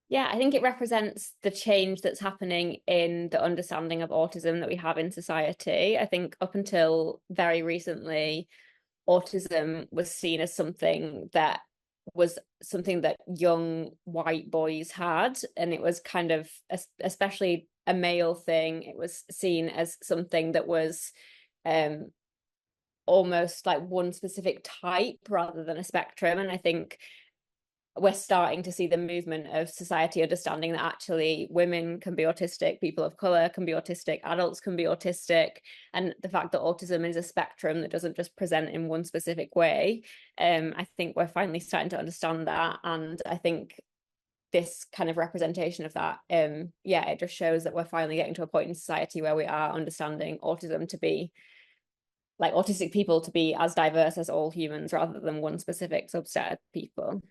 Yeah, I think it represents the change that's happening in the understanding of autism that we have in society. I think up until very recently, autism was seen as something that young white boys had, and it was kind of, especially a male thing, it was seen as something that was um almost like one specific type rather than a spectrum. And I think we're starting to see the movement of society understanding that actually women can be autistic, people of color can be autistic, adults can be autistic, and the fact that autism is a spectrum that doesn't just present in one specific way. I think we're finally starting to understand that, and I think this kind of representation of that, yeah, it just shows that we're finally getting to a point in society where we are understanding autism to be, like, autistic people to be as diverse as all humans rather than one specific subset of people.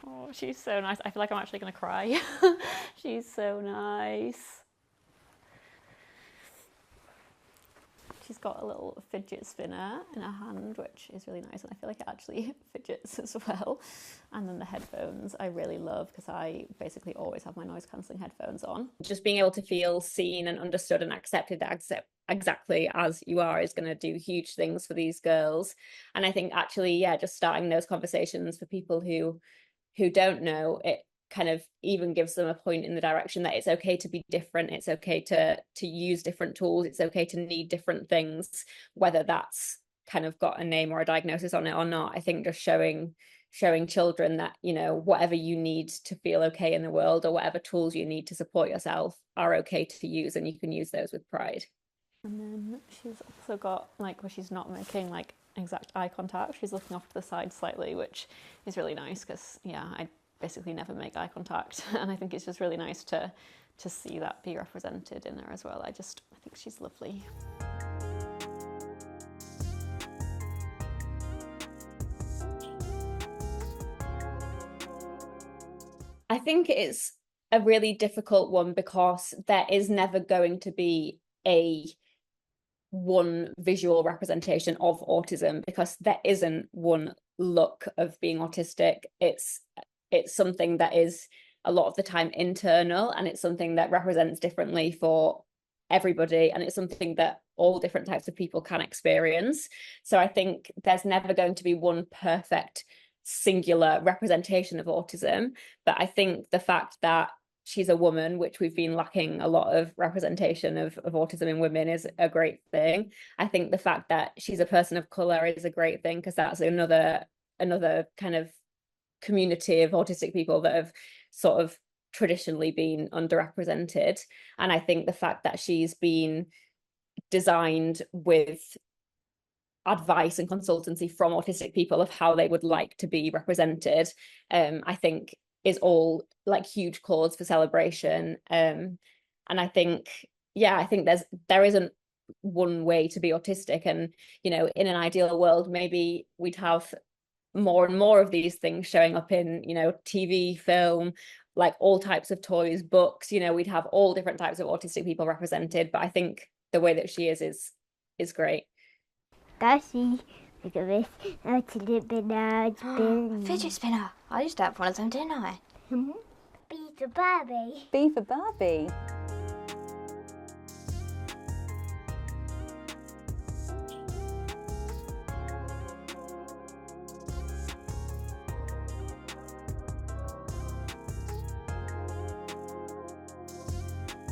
Oh, she's so nice. I feel like I'm actually going to cry. She's so nice. She's got a little fidget spinner in her hand, which is really nice, and I feel like it actually fidgets as well. And then the headphones I really love, because I basically always have my noise cancelling headphones on. Just being able to feel seen and understood and accepted exactly as you are is going to do huge things for these girls. And I think actually, yeah, just starting those conversations for people who don't know, it kind of even gives them a point in the direction that it's okay to be different, it's okay to use different tools, it's okay to need different things, whether that's kind of got a name or a diagnosis on it or not. I think just showing children that, you know, whatever you need to feel okay in the world, or whatever tools you need to support yourself, are okay to use, and you can use those with pride. And then she's also got, like, where she's not making like exact eye contact, she's looking off to the side slightly, which is really nice, because yeah, I basically never make eye contact, and I think it's just really nice to see that be represented in her as well. I think she's lovely. I think it's a really difficult one, because there is never going to be a one visual representation of autism, because there isn't one look of being autistic. It's something that is a lot of the time internal, and it's something that represents differently for everybody, and it's something that all different types of people can experience. So I think there's never going to be one perfect singular representation of autism, but I think the fact that she's a woman, which we've been lacking a lot of representation of autism in women, is a great thing. I think the fact that she's a person of color is a great thing, because that's another kind of community of autistic people that have sort of traditionally been underrepresented. And I think the fact that she's been designed with advice and consultancy from autistic people of how they would like to be represented, I think is all like huge cause for celebration. And I think, yeah, I think there isn't one way to be autistic. And, you know, in an ideal world, maybe we'd have more and more of these things showing up in, you know, TV, film, like all types of toys, books, you know, we'd have all different types of autistic people represented. But I think the way that she is great. Darcy, look at this. Fidget spinner. I used to have one of them, didn't I? B for Barbie. B for Barbie.